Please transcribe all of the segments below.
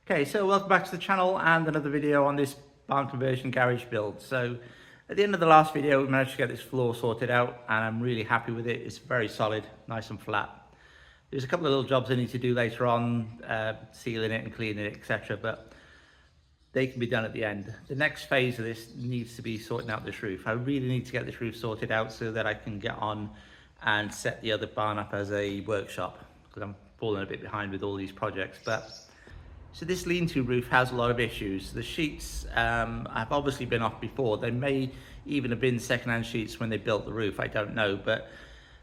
Okay, so welcome back to the channel and another video on this barn conversion garage build. So at the end of the last video, we managed to get this floor sorted out and I'm really happy with it. It's very solid, nice and flat. There's a couple of little jobs I need to do later on, sealing it and cleaning it, etc. But they can be done at the end. The next phase of this needs to be sorting out this roof. I really need to get this roof sorted out so that I can get on and set the other barn up as a workshop, because I'm falling a bit behind with all these projects. So this lean-to roof has a lot of issues. The sheets have obviously been off before. They may even have been second-hand sheets when they built the roof, I don't know, but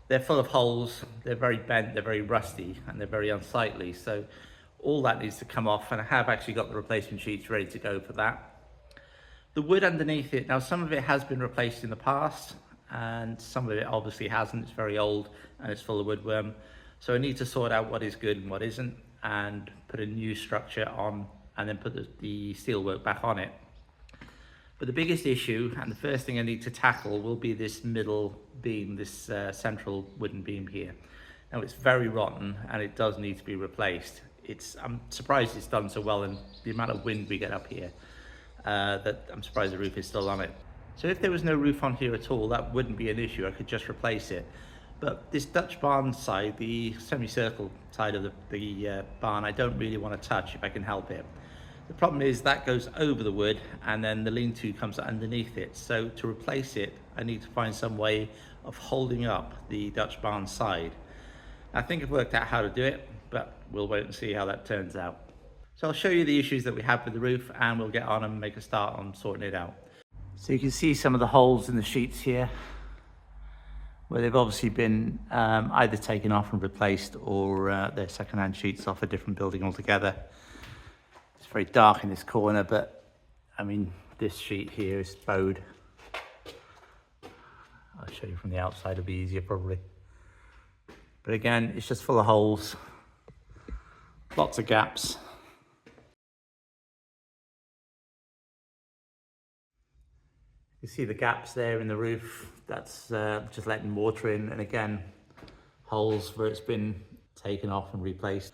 they're full of holes, they're very bent, they're very rusty, and they're very unsightly. So all that needs to come off, and I have actually got the replacement sheets ready to go for that. The wood underneath it, now some of it has been replaced in the past, and some of it obviously hasn't. It's very old and it's full of woodworm. So I need to sort out what is good and what isn't, and put a new structure on, and then put the steelwork back on it. But the biggest issue, and the first thing I need to tackle, will be this middle beam, this central wooden beam here. Now it's very rotten and it does need to be replaced. I'm surprised it's done so well, and the amount of wind we get up here, that I'm surprised the roof is still on it. So if there was no roof on here at all, that wouldn't be an issue. I could just replace it. But this Dutch barn side, the semicircle side of the barn, I don't really want to touch if I can help it. The problem is that goes over the wood and then the lean-to comes underneath it. So to replace it, I need to find some way of holding up the Dutch barn side. I think I've worked out how to do it, but we'll wait and see how that turns out. So I'll show you the issues that we have with the roof, and we'll get on and make a start on sorting it out. So you can see some of the holes in the sheets here, where they've obviously been either taken off and replaced, or they're second-hand sheets off a different building altogether. It's very dark in this corner, but I mean, this sheet here is bowed. I'll show you from the outside, it'll be easier probably. But again, it's just full of holes, lots of gaps. You see the gaps there in the roof, that's just letting water in, and again, holes where it's been taken off and replaced.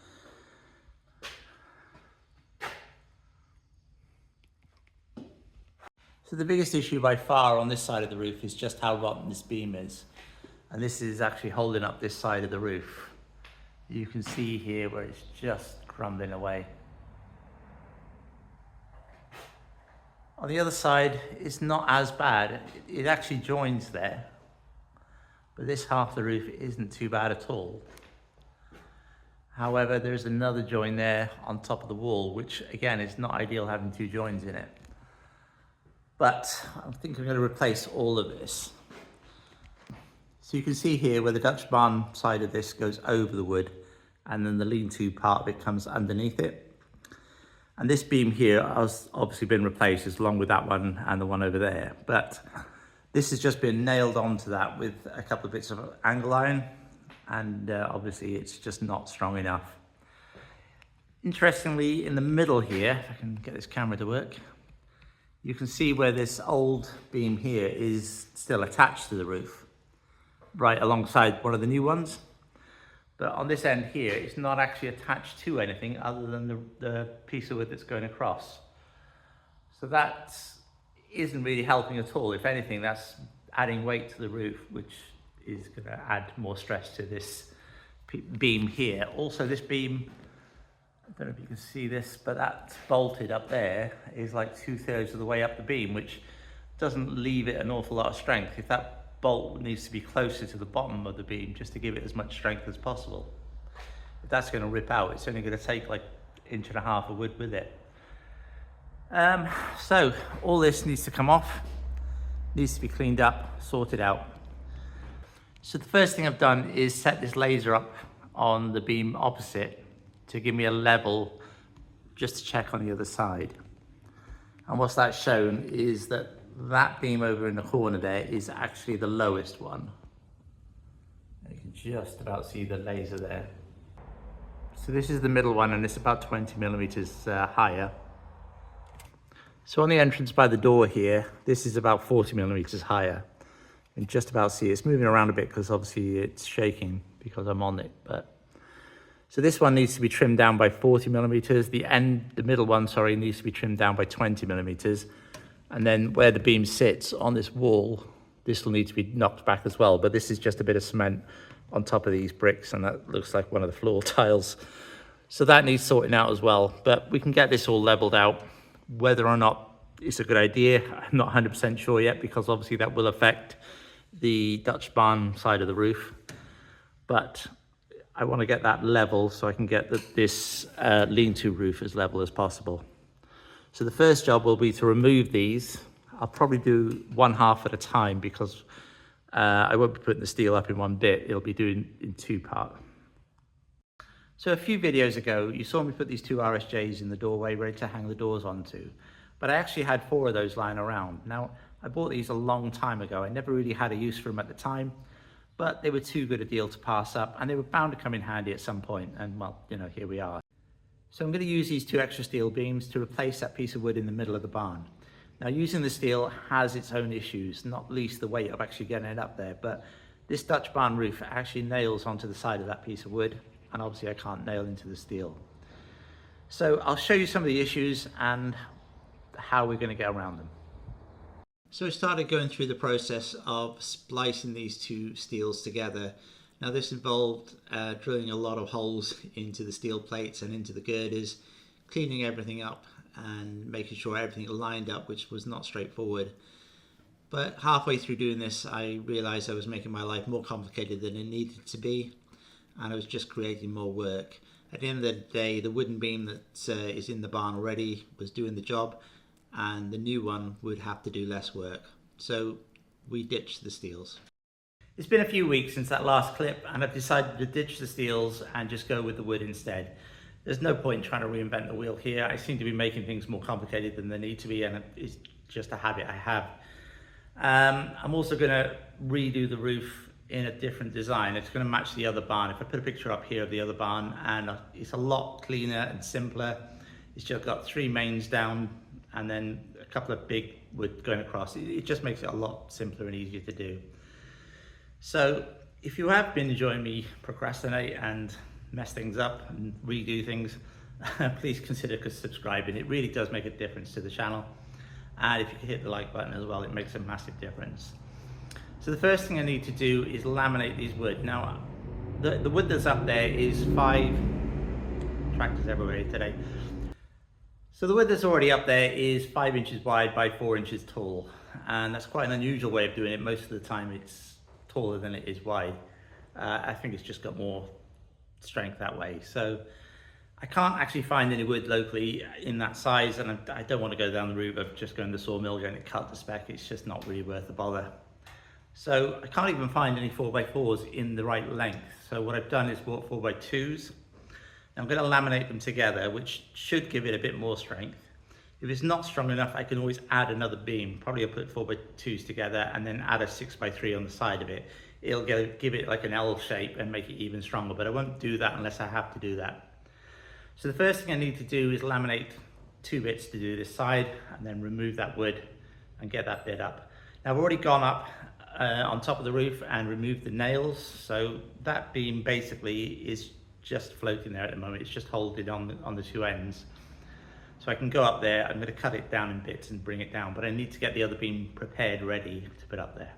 So the biggest issue by far on this side of the roof is just how rotten this beam is. And this is actually holding up this side of the roof. You can see here where it's just crumbling away. On the other side, it's not as bad. It actually joins there. But this half of the roof isn't too bad at all. However, there's another join there on top of the wall, which again is not ideal having two joins in it. But I think I'm going to replace all of this. So you can see here where the Dutch barn side of this goes over the wood, and then the lean-to part of it comes underneath it. And this beam here has obviously been replaced, along with that one and the one over there. But this has just been nailed onto that with a couple of bits of angle iron, and obviously it's just not strong enough. Interestingly, in the middle here, if I can get this camera to work, you can see where this old beam here is still attached to the roof, right alongside one of the new ones. But on this end here, it's not actually attached to anything other than the piece of wood that's going across. So that isn't really helping at all. If anything, that's adding weight to the roof, which is going to add more stress to this beam here. Also, this beam, I don't know if you can see this, but that's bolted up there is like 2/3 of the way up the beam, which doesn't leave it an awful lot of strength. If that bolt needs to be closer to the bottom of the beam just to give it as much strength as possible. If that's going to rip out, it's only going to take like 1.5 inches of wood with it. So all this needs to come off, needs to be cleaned up, sorted out. So the first thing I've done is set this laser up on the beam opposite to give me a level just to check on the other side. And what's that shown is that that beam over in the corner there is actually the lowest one. You can just about see the laser there. So this is the middle one, and it's about 20 millimeters higher. So on the entrance by the door here, this is about 40 millimeters higher. You can just about see it's moving around a bit because obviously it's shaking because I'm on it. But So this one needs to be trimmed down by 40 millimeters. The middle one, sorry, needs to be trimmed down by 20 millimeters. And then where the beam sits on this wall, this will need to be knocked back as well. But this is just a bit of cement on top of these bricks, and that looks like one of the floor tiles. So that needs sorting out as well. But we can get this all leveled out. Whether or not it's a good idea, I'm not 100% sure yet, because obviously that will affect the Dutch barn side of the roof. But I want to get that level so I can get this lean-to roof as level as possible. So the first job will be to remove these. I'll probably do one half at a time, because I won't be putting the steel up in one bit. It'll be doing in two parts. So a few videos ago, you saw me put these two RSJs in the doorway ready to hang the doors onto. But I actually had 4 of those lying around. Now, I bought these a long time ago. I never really had a use for them at the time, but they were too good a deal to pass up, and they were bound to come in handy at some point. And well, you know, here we are. So I'm going to use these 2 extra steel beams to replace that piece of wood in the middle of the barn. Now, using the steel has its own issues, not least the weight of actually getting it up there. But this Dutch barn roof actually nails onto the side of that piece of wood, and obviously I can't nail into the steel. So I'll show you some of the issues and how we're going to get around them. So I started going through the process of splicing these 2 steels together. Now this involved drilling a lot of holes into the steel plates and into the girders, cleaning everything up and making sure everything lined up, which was not straightforward. But halfway through doing this, I realized I was making my life more complicated than it needed to be, and I was just creating more work. At the end of the day, the wooden beam that is in the barn already was doing the job, and the new one would have to do less work. So we ditched the steels. It's been a few weeks since that last clip, and I've decided to ditch the steels and just go with the wood instead. There's no point trying to reinvent the wheel here. I seem to be making things more complicated than they need to be, and it's just a habit I have. I'm also going to redo the roof in a different design. It's going to match the other barn. If I put a picture up here of the other barn, and it's a lot cleaner and simpler. It's just got 3 mains down and then a couple of big wood going across. It just makes it a lot simpler and easier to do. So if you have been enjoying me procrastinate and mess things up and redo things, please consider subscribing. It really does make a difference to the channel. And if you can hit the like button as well, it makes a massive difference. So the first thing I need to do is laminate these wood. Now, the wood that's up there is 5 tractors everywhere today. So the wood that's already up there is 5 inches wide by 4 inches tall. And that's quite an unusual way of doing it. Most of the time it's taller than it is wide. I think it's just got more strength that way. So I can't actually find any wood locally in that size, and I don't want to go down the route of just going to the sawmill, getting it cut to spec. It's just not really worth the bother. So I can't even find any 4x4s in the right length. So what I've done is bought 4x2s. I'm going to laminate them together, which should give it a bit more strength. If it's not strong enough, I can always add another beam. Probably I'll put 4x2s together and then add a 6x3 on the side of it. It'll give it like an L shape and make it even stronger, but I won't do that unless I have to do that. So the first thing I need to do is laminate 2 bits to do this side, and then remove that wood and get that bit up. Now I've already gone up on top of the roof and removed the nails, so that beam basically is just floating there at the moment. It's just holding on the 2 ends. So I can go up there. I'm going to cut it down in bits and bring it down, but I need to get the other beam prepared, ready to put up there.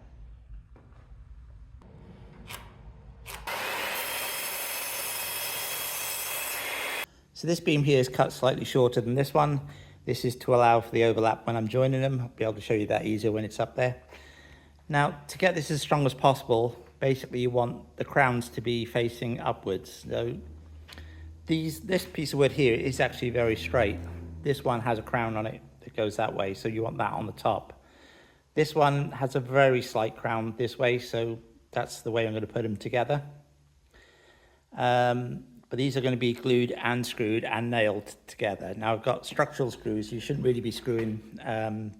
So this beam here is cut slightly shorter than this one. This is to allow for the overlap when I'm joining them. I'll be able to show you that easier when it's up there. Now, to get this as strong as possible, basically you want the crowns to be facing upwards. So this piece of wood here is actually very straight. This one has a crown on it that goes that way, so you want that on the top. This one has a very slight crown this way, so that's the way I'm going to put them together. But these are going to be glued and screwed and nailed together. Now I've got structural screws. You shouldn't really be screwing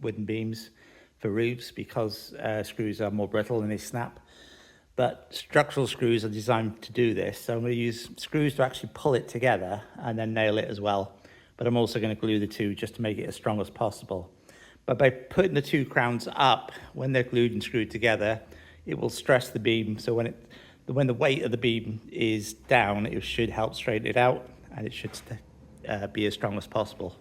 wooden beams for roofs, because screws are more brittle and they snap. But structural screws are designed to do this. So I'm going to use screws to actually pull it together and then nail it as well. But I'm also going to glue the 2 just to make it as strong as possible. But by putting the 2 crowns up, when they're glued and screwed together, it will stress the beam. So when when the weight of the beam is down, it should help straighten it out, and it should be as strong as possible.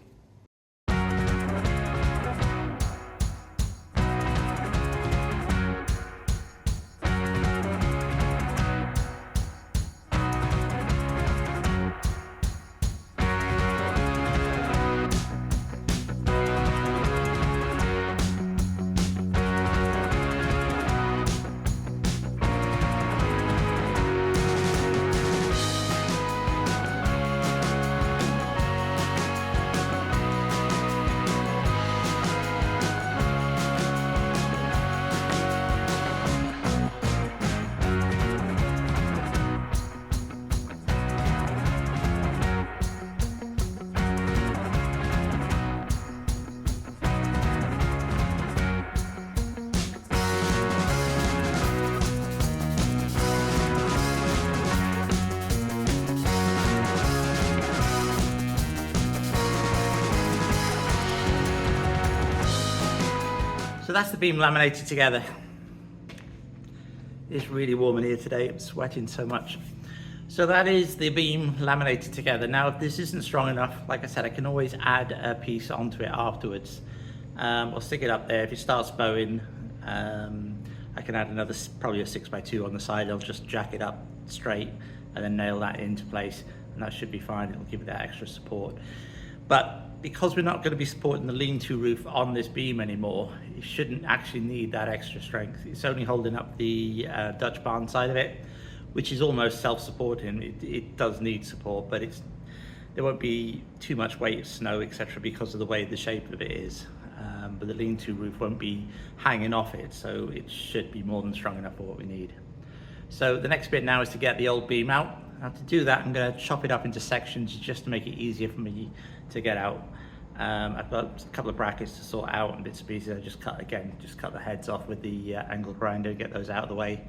So that's the beam laminated together. It's really warm in here today, I'm sweating so much. So that is the beam laminated together. Now, if this isn't strong enough, like I said, I can always add a piece onto it afterwards. I'll stick it up there. If it starts bowing, I can add another, probably a 6x2 on the side. I'll just jack it up straight and then nail that into place, and that should be fine. It'll give it that extra support. But because we're not going to be supporting the lean-to roof on this beam anymore, it shouldn't actually need that extra strength. It's only holding up the Dutch barn side of it, which is almost self-supporting. It does need support, but there won't be too much weight of snow, etc., because of the way the shape of it is. But the lean-to roof won't be hanging off it, so it should be more than strong enough for what we need. So the next bit now is to get the old beam out. Now, to do that, I'm going to chop it up into sections just to make it easier for me to get out. I've got a couple of brackets to sort out and bits and pieces. I just cut the heads off with the angle grinder, get those out of the way,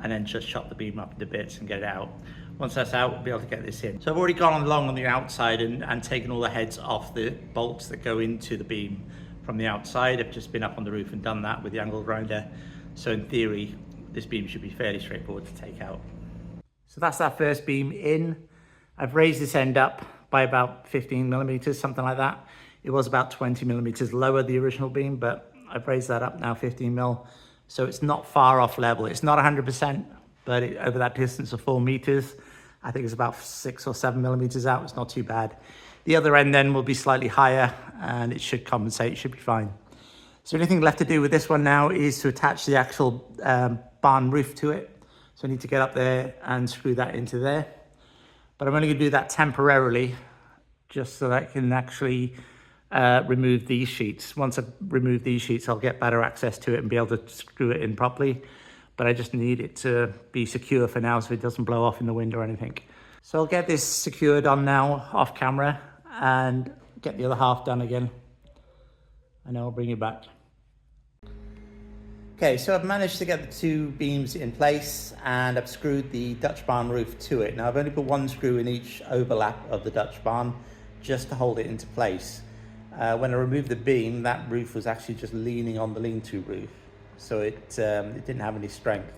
and then just chop the beam up into bits and get it out. Once that's out, we'll be able to get this in. So I've already gone along on the outside and taken all the heads off the bolts that go into the beam from the outside. I've just been up on the roof and done that with the angle grinder. So in theory, this beam should be fairly straightforward to take out. So that's that first beam in. I've raised this end up by about 15 millimeters, something like that. It was about 20 millimeters lower, the original beam, but I've raised that up now 15 mil. So it's not far off level. It's not 100%, but over that distance of 4 meters, I think it's about 6 or 7 millimeters out. It's not too bad. The other end then will be slightly higher and it should compensate, it should be fine. So anything left to do with this one now is to attach the actual barn roof to it. So I need to get up there and screw that into there. But I'm only going to do that temporarily, just so that I can actually remove these sheets. Once I've removed these sheets, I'll get better access to it and be able to screw it in properly. But I just need it to be secure for now so it doesn't blow off in the wind or anything. So I'll get this secured on now off camera and get the other half done again. And I'll bring it back. Okay, so I've managed to get the two beams in place and I've screwed the Dutch barn roof to it. Now I've only put one screw in each overlap of the Dutch barn just to hold it into place. When I removed the beam, that roof was actually just leaning on the lean-to roof. So it didn't have any strength.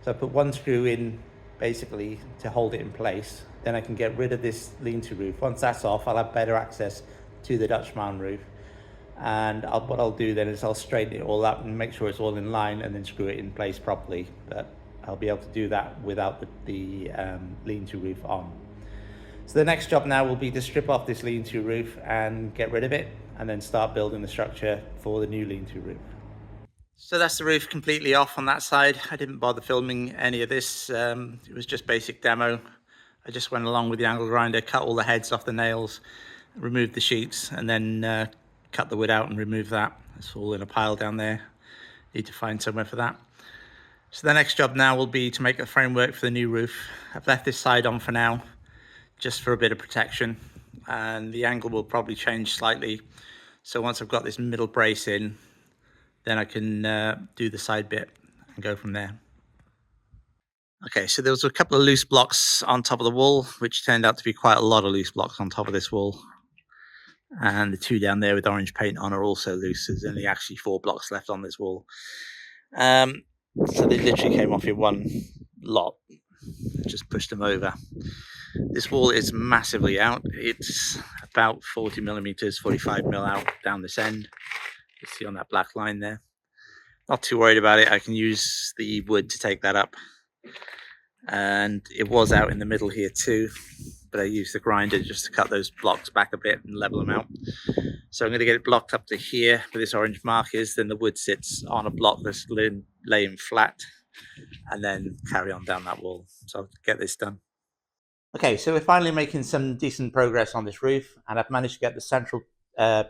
So I put one screw in basically to hold it in place. Then I can get rid of this lean-to roof. Once that's off, I'll have better access to the Dutch barn roof. And what I'll do then is I'll straighten it all up and make sure it's all in line and then screw it in place properly. But I'll be able to do that without the lean-to roof on. So the next job now will be to strip off this lean-to roof and get rid of it and then start building the structure for the new lean-to roof. So that's the roof completely off on that side. I didn't bother filming any of this. It was just basic demo. I just went along with the angle grinder, cut all the heads off the nails, removed the sheets, and then cut the wood out and remove that. It's all in a pile down there. Need to find somewhere for that. So the next job now will be to make a framework for the new roof. I've left this side on for now, just for a bit of protection, and the angle will probably change slightly. So once I've got this middle brace in, then I can do the side bit and go from there. Okay, so there was a couple of loose blocks on top of the wall, which turned out to be quite a lot of loose blocks on top of this wall. And the two down there with orange paint on are also loose. There's only actually 4 blocks left on this wall. So they literally came off in one lot. Just pushed them over. This wall is massively out. It's about 40 millimeters, 45 mil out down this end. You see on that black line there. Not too worried about it. I can use the wood to take that up. And it was out in the middle here too, but I used the grinder just to cut those blocks back a bit and level them out. So I'm going to get it blocked up to here with this orange markers. Then the wood sits on a block that's laying flat, and then carry on down that wall. So I'll get this done. Okay, so we're finally making some decent progress on this roof, and I've managed to get the central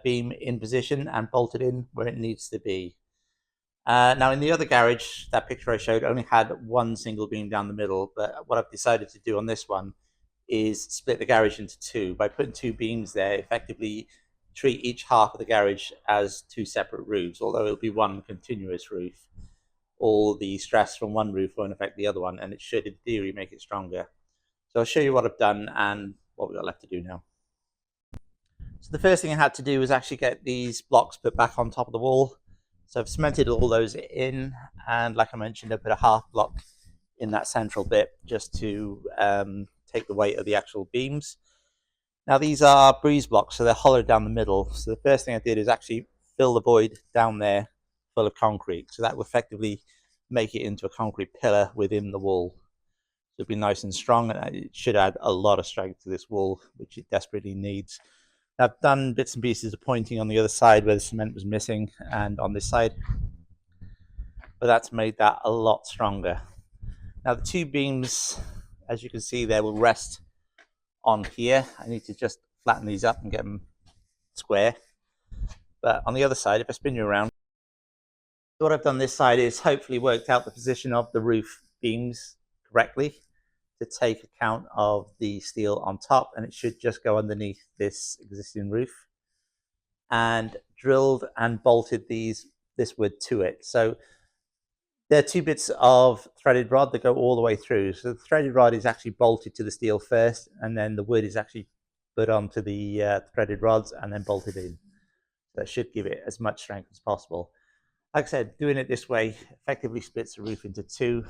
beam in position and bolted in where it needs to be. Now in the other garage, that picture I showed only had one single beam down the middle, but what I've decided to do on this one is split the garage into two. By putting two beams there, effectively treat each half of the garage as two separate roofs, although it'll be one continuous roof. All the stress from one roof won't affect the other one, and it should in theory make it stronger. So I'll show you what I've done and what we've got left to do now. So the first thing I had to do was actually get these blocks put back on top of the wall. So I've cemented all those in, and like I mentioned, I put a half block in that central bit just to take the weight of the actual beams. Now these are breeze blocks, so they're hollowed down the middle. So the first thing I did is actually fill the void down there full of concrete. So that will effectively make it into a concrete pillar within the wall. So it'll be nice and strong, and it should add a lot of strength to this wall, which it desperately needs. I've done bits and pieces of pointing on the other side where the cement was missing and on this side, but that's made that a lot stronger. Now the two beams, as you can see there, will rest on here. I need to just flatten these up and get them square. But on the other side, if I spin you around, what I've done this side is hopefully worked out the position of the roof beams correctly to take account of the steel on top, and it should just go underneath this existing roof, and drilled and bolted this wood to it. So there are two bits of threaded rod that go all the way through. So the threaded rod is actually bolted to the steel first, and then the wood is actually put onto the threaded rods and then bolted in. So that should give it as much strength as possible. Like I said, doing it this way effectively splits the roof into two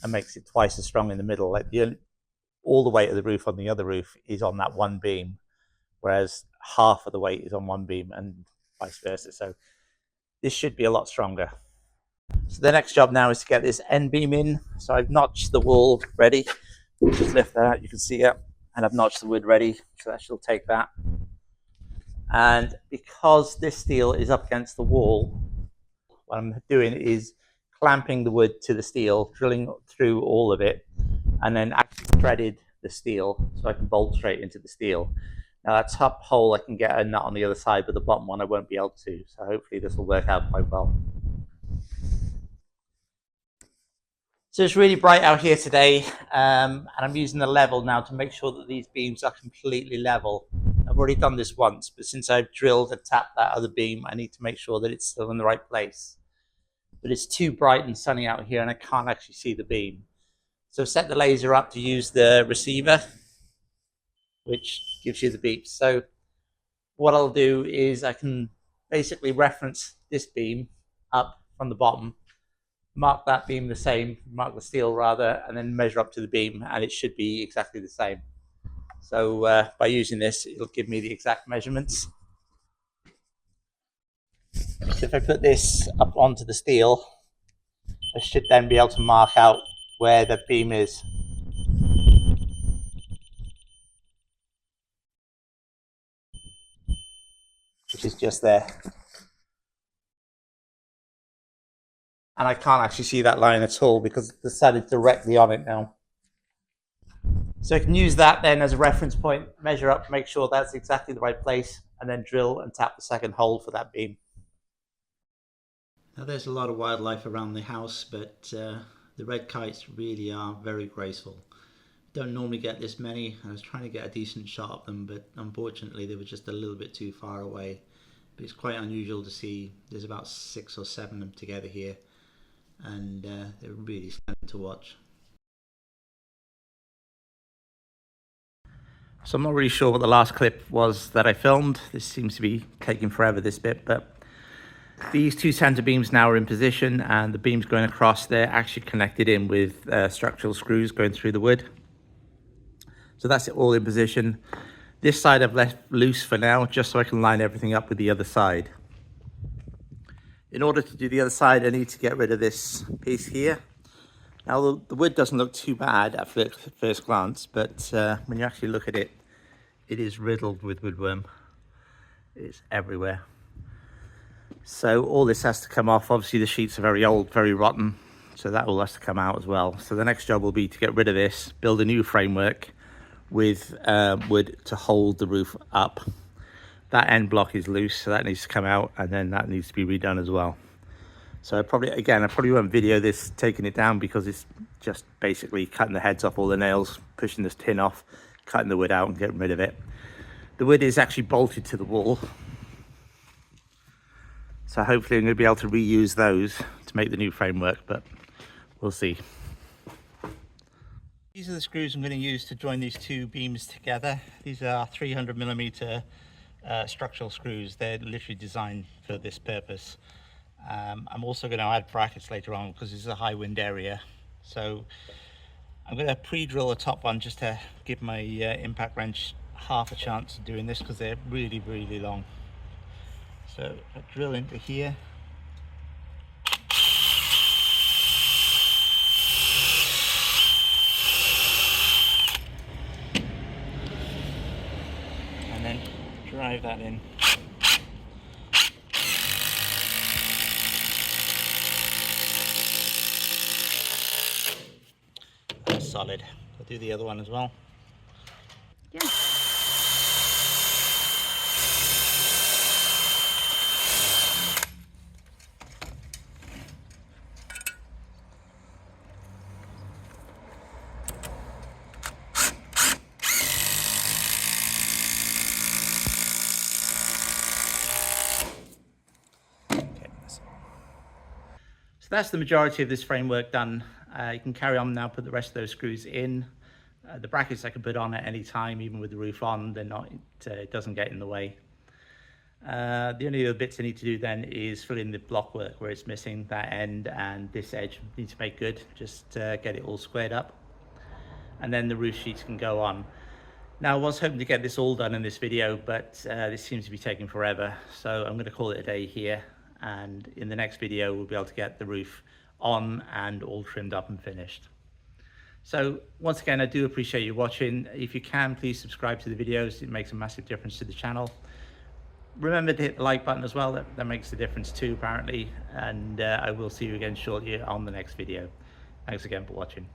and makes it twice as strong in the middle. Like all the weight of the roof on the other roof is on that one beam, whereas half of the weight is on one beam and vice versa. So this should be a lot stronger. So the next job now is to get this end beam in. So I've notched the wall ready. Just lift that out, you can see it. And I've notched the wood ready, so that should take that. And because this steel is up against the wall, what I'm doing is clamping the wood to the steel, drilling through all of it, and then actually threaded the steel so I can bolt straight into the steel. Now that top hole I can get a nut on the other side, but the bottom one I won't be able to. So hopefully this will work out quite well. So it's really bright out here today, and I'm using the level now to make sure that these beams are completely level. I've already done this once, but since I've drilled and tapped that other beam, I need to make sure that it's still in the right place. But it's too bright and sunny out here and I can't actually see the beam. So set the laser up to use the receiver, which gives you the beeps. So what I'll do is I can basically reference this beam up from the bottom, mark that beam the same, mark the steel rather, and then measure up to the beam, and it should be exactly the same. So by using this, it'll give me the exact measurements. So if I put this up onto the steel, I should then be able to mark out where the beam is. Which is just there. And I can't actually see that line at all because the sun is directly on it now. So I can use that then as a reference point, measure up, make sure that's exactly the right place, and then drill and tap the second hole for that beam. Now there's a lot of wildlife around the house, but the red kites really are very graceful. Don't normally get this many. I was trying to get a decent shot of them, but unfortunately they were just a little bit too far away. But it's quite unusual to see. There's about 6 or 7 of them together here, and they're really stunning to watch. So I'm not really sure what the last clip was that I filmed. This seems to be taking forever, this bit, but These two center beams now are in position, and the beams going across, they're actually connected in with structural screws going through the wood. So that's it all in position. This side I've left loose for now, just so I can line everything up with the other side. In order to do the other side, I need to get rid of this piece here. Now the wood doesn't look too bad at first glance, but when you actually look at it, it is riddled with woodworm. It's everywhere. So all this has to come off. Obviously the sheets are very old, very rotten, so that all has to come out as well. So the next job will be to get rid of this, build a new framework with wood to hold the roof up. That end block is loose, so that needs to come out, and then that needs to be redone as well. So I probably won't video this taking it down, because it's just basically cutting the heads off all the nails, pushing this tin off, cutting the wood out and getting rid of it. The wood is actually bolted to the wall, so hopefully I'm going to be able to reuse those to make the new framework, but we'll see. These are the screws I'm going to use to join these two beams together. These are 300mm structural screws. They're literally designed for this purpose. I'm also going to add brackets later on, because this is a high wind area. So I'm going to pre-drill the top one just to give my impact wrench half a chance of doing this, because they're really, really long. So I drill into here. And then drive that in. That's solid. I'll do the other one as well. Yeah. So that's the majority of this framework done. You can carry on now, put the rest of those screws in. The brackets I can put on at any time, even with the roof on. They're not, it doesn't get in the way. The only other bits I need to do then is fill in the block work where it's missing. That end and this edge need to make good, just get it all squared up. And then the roof sheets can go on. Now I was hoping to get this all done in this video, but this seems to be taking forever. So I'm going to call it a day here. And in the next video, we'll be able to get the roof on and all trimmed up and finished. So once again, I do appreciate you watching. If you can, please subscribe to the videos. It makes a massive difference to the channel. Remember to hit the like button as well. That makes a difference too, apparently. And I will see you again shortly on the next video. Thanks again for watching.